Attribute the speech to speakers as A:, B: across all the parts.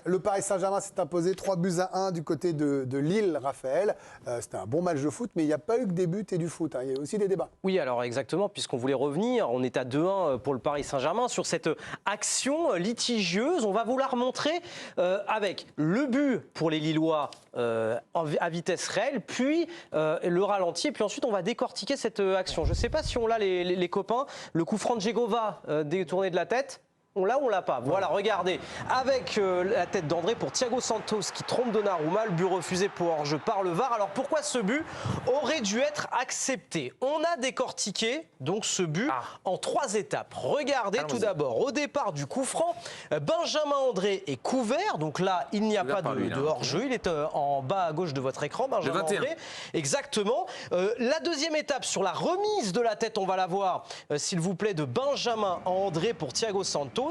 A: Le Paris Saint-Germain s'est imposé 3-1 du côté de Lille, Raphaël. C'était un bon match de foot, mais il n'y a pas eu que des buts et du foot. Il y a eu aussi des débats.
B: Oui, alors exactement, puisqu'on voulait revenir. On est à 2-1 pour le Paris Saint-Germain sur cette action litigieuse. On va vous la remontrer avec le but pour les Lillois à vitesse réelle, puis le ralenti. Et puis ensuite, on va décortiquer cette action. Je ne sais pas si on l'a, les copains. Le coup franc de Djegova détourné de la tête. On l'a ou on l'a pas? Voilà, regardez, avec la tête d'André pour Thiago Santos qui trompe Donnarumma, le but refusé pour hors-jeu par le VAR. Alors pourquoi ce but aurait dû être accepté? On a décortiqué donc ce but en 3 étapes. Regardez tout d'abord, au départ du coup franc, Benjamin André est couvert, donc là il n'y a pas de hors-jeu, il est en bas à gauche de votre écran, Benjamin André. Exactement. La deuxième étape sur la remise de la tête, on va la voir, s'il vous plaît, de Benjamin André pour Thiago Santos.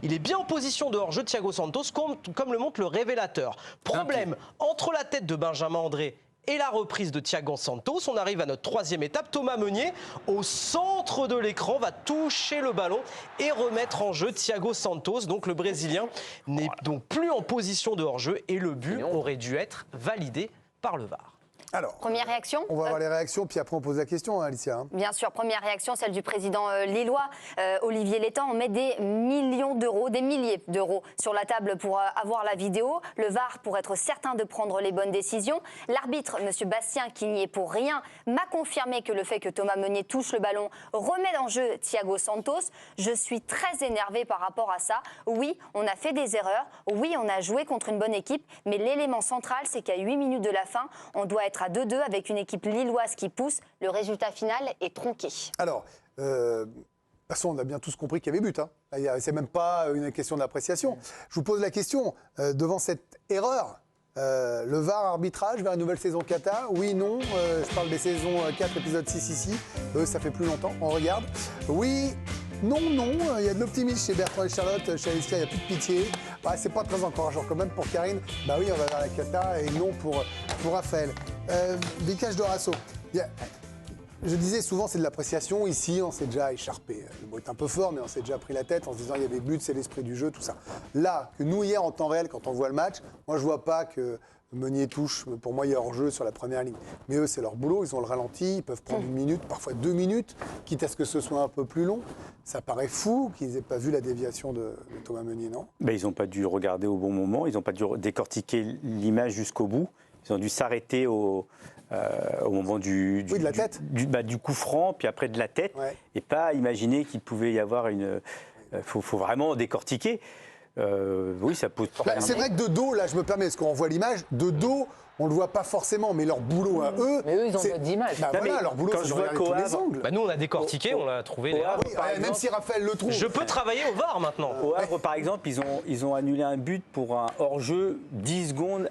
B: Il est bien en position de hors-jeu, Thiago Santos, comme le montre le révélateur. Problème entre la tête de Benjamin André et la reprise de Thiago Santos. On arrive à notre 3e étape. Thomas Meunier, au centre de l'écran, va toucher le ballon et remettre en jeu Thiago Santos. Donc le Brésilien n'est donc plus en position de hors-jeu et le but aurait dû être validé par le VAR.
A: Alors,
C: première réaction.
A: On va voir les réactions, puis après on pose la question, Alicia.
C: Bien sûr, première réaction, celle du président lillois, Olivier Létang. On met des millions d'euros, des milliers d'euros sur la table pour avoir la vidéo. Le VAR pour être certain de prendre les bonnes décisions. L'arbitre, M. Bastien, qui n'y est pour rien, m'a confirmé que le fait que Thomas Meunier touche le ballon remet en jeu Thiago Santos. Je suis très énervée par rapport à ça. Oui, on a fait des erreurs. Oui, on a joué contre une bonne équipe. Mais l'élément central, c'est qu'à 8 minutes de la fin, on doit être à 2-2 avec une équipe lilloise qui pousse. Le résultat final est tronqué.
A: Alors, de toute façon, on a bien tous compris qu'il y avait but. C'est même pas une question d'appréciation. Je vous pose la question, devant cette erreur, le VAR arbitrage vers une nouvelle saison Qatar, oui, non, je parle des saisons 4, épisode 6 ici, ça fait plus longtemps, on regarde. Oui, non, non, il y a de l'optimisme chez Bertrand et Charlotte, chez Alicia, il n'y a plus de pitié. C'est pas très encourageant quand même pour Karine. Bah oui, on va vers la Qatar et non pour Raphaël. Vicage Dorasso. Je disais souvent c'est de l'appréciation. Ici, on s'est déjà écharpé. Le mot est un peu fort, mais on s'est déjà pris la tête en se disant il y avait but, c'est l'esprit du jeu, tout ça. Là, que nous hier en temps réel, quand on voit le match, moi je vois pas que Meunier touche. Pour moi, il y a hors-jeu sur la première ligne. Mais eux, c'est leur boulot. Ils ont le ralenti. Ils peuvent prendre 1 minute, parfois 2 minutes, quitte à ce que ce soit un peu plus long. Ça paraît fou qu'ils n'aient pas vu la déviation de Thomas Meunier, non?
D: Ils n'ont pas dû regarder au bon moment. Ils n'ont pas dû décortiquer l'image jusqu'au bout. Ils ont dû s'arrêter au moment de la tête. Du coup franc, puis après de la tête, et pas imaginer qu'il pouvait y avoir une... faut vraiment décortiquer. Oui, ça pose problème.
A: C'est vrai que de dos, là, je me permets, parce qu'on voit l'image, de dos, on ne le voit pas forcément, mais leur boulot à eux...
E: Mais eux, ils ont pas d'image.
A: Voilà, leur boulot, c'est de regarder tous les angles.
B: Nous, on a décortiqué, on a trouvé les Havre,
A: même si Raphaël le trouve.
B: Je peux travailler au VAR maintenant.
D: Au Havre, par exemple, ils ont annulé un but pour un hors-jeu 10 secondes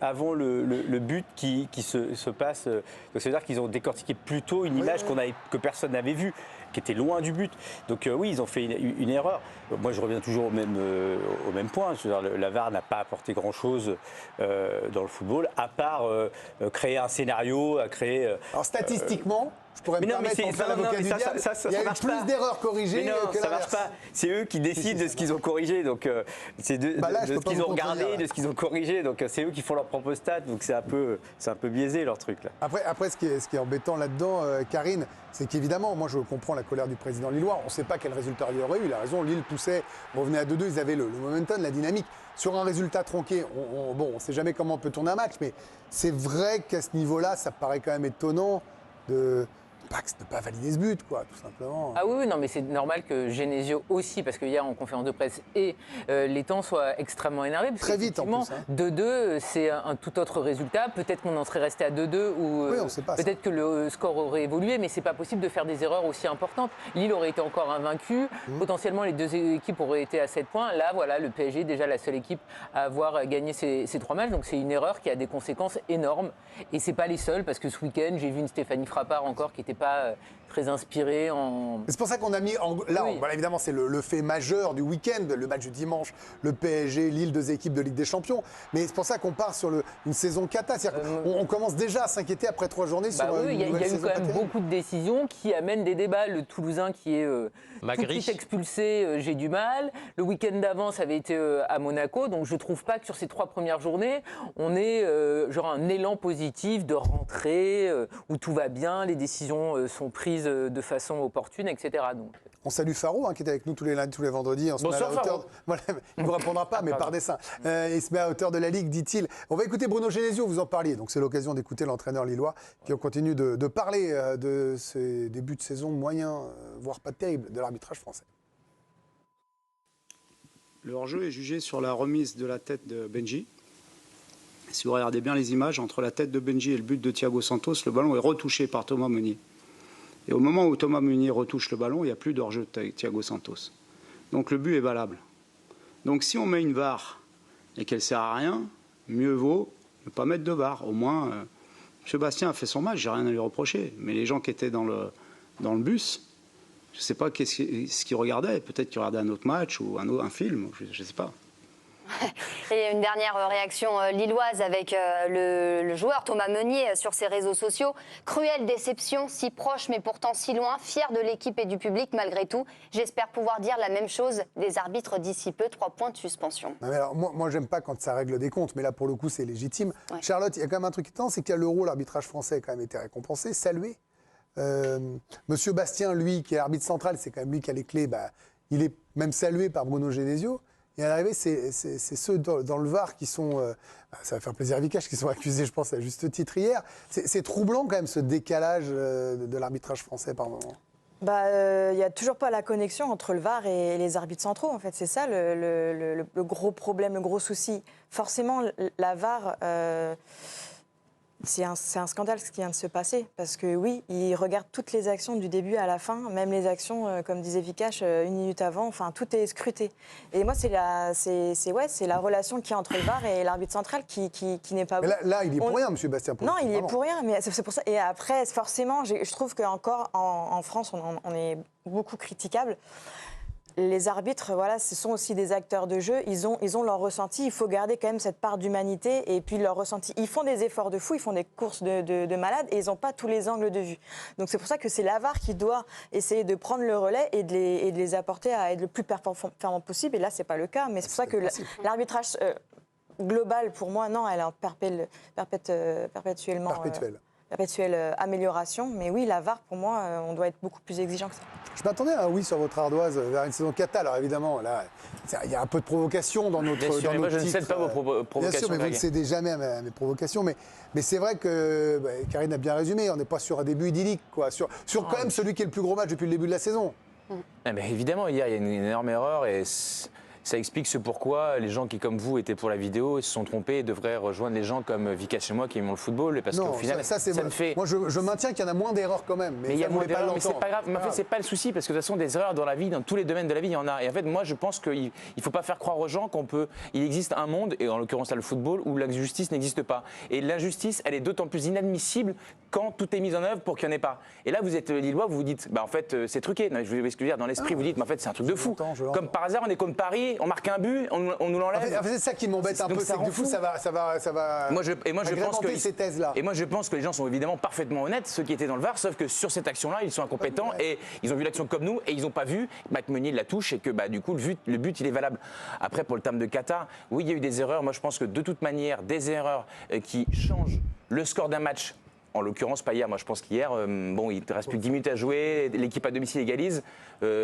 D: avant le but qui se passe. Donc, ça veut dire qu'ils ont décortiqué plutôt une image que personne n'avait vue, qui était loin du but. Donc oui, ils ont fait une erreur. Moi, je reviens toujours au même point. Je veux dire, la VAR n'a pas apporté grand-chose dans le football, à part créer un scénario, créer...
A: Alors statistiquement, je pourrais me permettre en faire l'avocat du diable, il y a eu plus d'erreurs corrigées que
D: ça marche pas. C'est eux qui décident de ce qu'ils ont corrigé. Donc c'est de ce qu'ils ont regardé, de ce qu'ils ont corrigé. Donc c'est eux qui font leurs propres stats. Donc c'est un peu biaisé leur truc là.
A: Après ce qui est embêtant là-dedans, Karine, c'est qu'évidemment, moi je comprends la colère du président lillois. On ne sait pas quel résultat il y aurait eu. Il a raison, Lille poussait, revenait à 2-2, ils avaient le momentum, la dynamique. Sur un résultat tronqué, on ne sait jamais comment on peut tourner un match, mais c'est vrai qu'à ce niveau-là, ça paraît quand même étonnant de ne pas valider ce but, quoi, tout simplement.
E: Ah oui, non, mais c'est normal que Genesio aussi, parce qu'hier en conférence de presse et Létang soient extrêmement énervés. Parce
A: très vite en plus.
E: 2-2, c'est un tout autre résultat. Peut-être qu'on en serait resté à 2-2 ou peut-être que le score aurait évolué, mais c'est pas possible de faire des erreurs aussi importantes. Lille aurait été encore invaincu. Potentiellement, les deux équipes auraient été à 7 points. Là, voilà, le PSG est déjà la seule équipe à avoir gagné ces 3 matchs. Donc c'est une erreur qui a des conséquences énormes. Et c'est pas les seuls, parce que ce week-end, j'ai vu une Stéphanie Frappard encore qui était pas très inspiré.
A: C'est pour ça qu'on a mis... Voilà, évidemment, c'est le fait majeur du week-end, le match du dimanche, le PSG, Lille, 2 équipes de Ligue des Champions. Mais c'est pour ça qu'on part sur une saison cata. On commence déjà à s'inquiéter après 3 journées sur
E: une nouvelle saison. Il y a eu quand même beaucoup de décisions qui amènent des débats. Le Toulousain qui est tout de suite expulsé, j'ai du mal. Le week-end d'avant, ça avait été à Monaco. Donc je ne trouve pas que sur ces 3 premières journées, on ait genre un élan positif de rentrée où tout va bien, les décisions sont prises de façon opportune, etc. Donc.
A: On salue Faro, qui est avec nous tous les lundis, tous les vendredis. On se met à la hauteur. Voilà, il ne vous répondra pas, mais par dessein. Il se met à hauteur de la Ligue, dit-il. On va écouter Bruno Genesio, vous en parliez. Donc c'est l'occasion d'écouter l'entraîneur lillois qui continue de parler de ces débuts de saison moyens, voire pas terribles, de l'arbitrage français.
F: Le hors-jeu est jugé sur la remise de la tête de Benji. Si vous regardez bien les images, entre la tête de Benji et le but de Thiago Santos, le ballon est retouché par Thomas Meunier. Et au moment où Thomas Meunier retouche le ballon, il n'y a plus de hors-jeu de Thiago Santos. Donc le but est valable. Donc si on met une VAR et qu'elle ne sert à rien, mieux vaut ne pas mettre de VAR. Au moins, M. Bastien a fait son match, j'ai rien à lui reprocher. Mais les gens qui étaient dans le bus, je ne sais pas ce qu'ils regardaient. Peut-être qu'ils regardaient un autre match ou un film, je ne sais pas.
C: Et une dernière réaction lilloise avec le joueur Thomas Meunier sur ses réseaux sociaux. Cruelle déception, si proche mais pourtant si loin, fier de l'équipe et du public malgré tout. J'espère pouvoir dire la même chose des arbitres d'ici peu. 3 points de suspension.
A: Non, mais alors, moi j'aime pas quand ça règle des comptes, mais là pour le coup c'est légitime. Ouais. Charlotte, il y a quand même un truc qui tente, c'est qu'à l'Euro, l'arbitrage français a quand même été récompensé, salué. Monsieur Bastien, lui, qui est arbitre central, c'est quand même lui qui a les clés, il est même salué par Bruno Genesio. Et à l'arrivée, c'est ceux dans le VAR qui sont, ça va faire plaisir à Vikash, qui sont accusés, je pense, à juste titre hier. C'est troublant quand même ce décalage de l'arbitrage français par moment.
G: Il n'y a toujours pas la connexion entre le VAR et les arbitres centraux, en fait. C'est ça le gros problème, le gros souci. Forcément, la VAR... C'est un scandale ce qui vient de se passer, parce que oui, ils regardent toutes les actions du début à la fin, même les actions, comme disait Vikash, 1 minute avant, enfin tout est scruté. Et moi, c'est la relation qu'il y a entre le VAR et l'arbitre central qui n'est pas bonne.
A: Là, il est pour rien, M. Bastien.
G: Non, il est pour rien, mais c'est pour ça. Et après, forcément, je trouve qu'encore en France, on est beaucoup critiquable. Les arbitres, voilà, ce sont aussi des acteurs de jeu. Ils ont leur ressenti. Il faut garder quand même cette part d'humanité et puis leur ressenti. Ils font des efforts de fou, ils font des courses de malades et ils n'ont pas tous les angles de vue. Donc c'est pour ça que c'est la VAR qui doit essayer de prendre le relais et de les apporter à être le plus performant possible. Et là, c'est pas le cas. Mais c'est pour ça que l'arbitrage global, pour moi, non, elle est en perpétuelle amélioration. Mais oui, la VAR, pour moi, on doit être beaucoup plus exigeant que ça.
A: Je m'attendais à un oui sur votre ardoise vers une saison cata. Alors évidemment, là, il y a un peu de provocation dans notre titre.
D: Moi, je ne cède pas vos provocations.
A: Bien sûr, mais vous ne cédez jamais à mes provocations. Mais c'est vrai que Karine a bien résumé. On n'est pas sur un début idyllique, quoi. Sur quand même celui qui est le plus gros match depuis le début de la saison.
D: Mais évidemment, hier, il y a une énorme erreur et ça explique ce pourquoi les gens qui, comme vous, étaient pour la vidéo, se sont trompés et devraient rejoindre les gens comme Vikash et moi qui aiment le football. Parce qu'au final, ça
A: me fait... Moi, je maintiens qu'il y en a moins d'erreurs quand même.
D: Mais il y a moins d'erreurs, mais c'est pas grave. Mais en fait, c'est pas le souci, parce que de toute façon, des erreurs dans la vie, dans tous les domaines de la vie, il y en a. Et en fait, moi, je pense qu'il ne faut pas faire croire aux gens il existe un monde, et en l'occurrence là, le football, où l'injustice n'existe pas. Et l'injustice, elle est d'autant plus inadmissible quand tout est mis en œuvre pour qu'il n'y en ait pas. Et là, vous êtes Lillois, vous vous dites, en fait, c'est truqué. Non, je vais dire, dans l'esprit, vous dites, mais en fait, c'est un truc de fou. Comme par hasard, on est contre Paris, on marque un but, on nous l'enlève.
A: En fait, c'est ça qui m'embête un peu, c'est que du coup, ça va
D: moi, je pense que
A: ces thèses-là.
D: Et moi, je pense que les gens sont évidemment parfaitement honnêtes, ceux qui étaient dans le VAR, sauf que sur cette action-là, ils sont incompétents et ils ont vu l'action comme nous et ils n'ont pas vu que Meunier la touche et que du coup, le but, il est valable. Après, pour le terme de kata, oui, il y a eu des erreurs. Moi, je pense que de toute manière, des erreurs qui changent le score d'un match. En l'occurrence, pas hier. Moi, je pense qu'hier, il ne reste plus que 10 minutes à jouer. L'équipe à domicile égalise.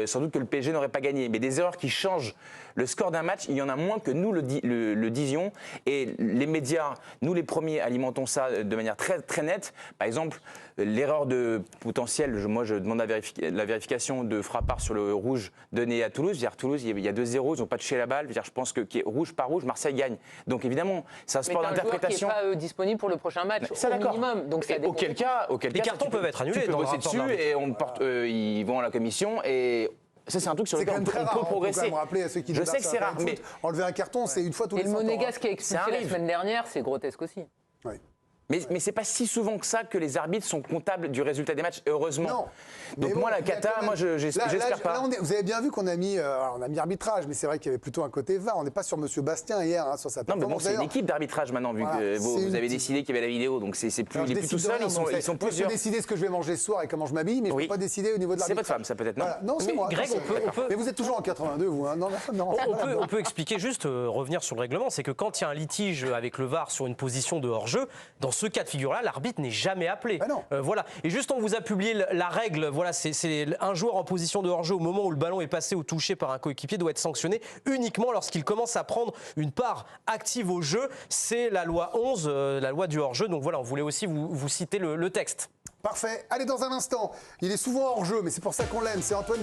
D: Sans doute que le PSG n'aurait pas gagné. Mais des erreurs qui changent le score d'un match, il y en a moins que nous le disions. Et les médias, nous les premiers, alimentons ça de manière très, très nette. Par exemple, l'erreur de potentielle, moi, je demande la vérification de Frappard sur le rouge donné à Toulouse. Toulouse, il y a 2-0, ils n'ont pas touché la balle. Je pense que rouge par rouge, Marseille gagne. Donc évidemment, c'est un sport d'interprétation.
E: Mais qui n'est pas disponible pour le prochain match, au minimum. Donc,
B: auquel cas, les cartons peuvent être annulés.
D: Tu peux bosser dessus et ils vont à la commission et ça, c'est un truc sur lequel on peut progresser.
A: Je sais que c'est rare, mais enlever un carton, c'est une fois tous les 100 ans.
E: Et le Monégasque qui a expulsé la semaine dernière, c'est grotesque aussi.
A: Oui.
H: Mais c'est pas si souvent que ça que les arbitres sont comptables du résultat des matchs, heureusement.
A: Non.
H: Donc
A: Mais
H: moi,
A: bon,
H: la Qatar, moi, j'espère pas.
A: Là, vous avez bien vu qu'on a mis, arbitrage, mais c'est vrai qu'il y avait plutôt un côté VAR. On n'est pas sur Monsieur Bastien hier, sur sa performance.
H: Non, mais bon, c'est une équipe d'arbitrage maintenant, vu que vous avez décidé qu'il y avait la vidéo, donc c'est plus, il est plus tout seul, ils sont plusieurs.
A: Je peux décider ce que je vais manger ce soir et comment je m'habille, mais je ne peux pas décider au niveau de l'arbitrage.
H: C'est votre femme, ça peut-être, non?
A: Non, c'est moi.
B: Greg, on peut...
A: Mais vous êtes toujours en 82, vous, hein? Non,
B: on peut expliquer juste, revenir sur le règlement, c'est que quand il y a un litige avec le VAR sur une position de hors-jeu, dans ce cas de figure-là, l'arbitre n'est jamais appelé. Voilà. Et juste, on vous a publié la règle. Voilà, c'est un joueur en position de hors-jeu au moment où le ballon est passé ou touché par un coéquipier doit être sanctionné uniquement lorsqu'il commence à prendre une part active au jeu. C'est la loi 11, la loi du hors-jeu. Donc voilà, on voulait aussi vous citer le texte.
A: Parfait. Allez, dans un instant, il est souvent hors-jeu, mais c'est pour ça qu'on l'aime. C'est Antoine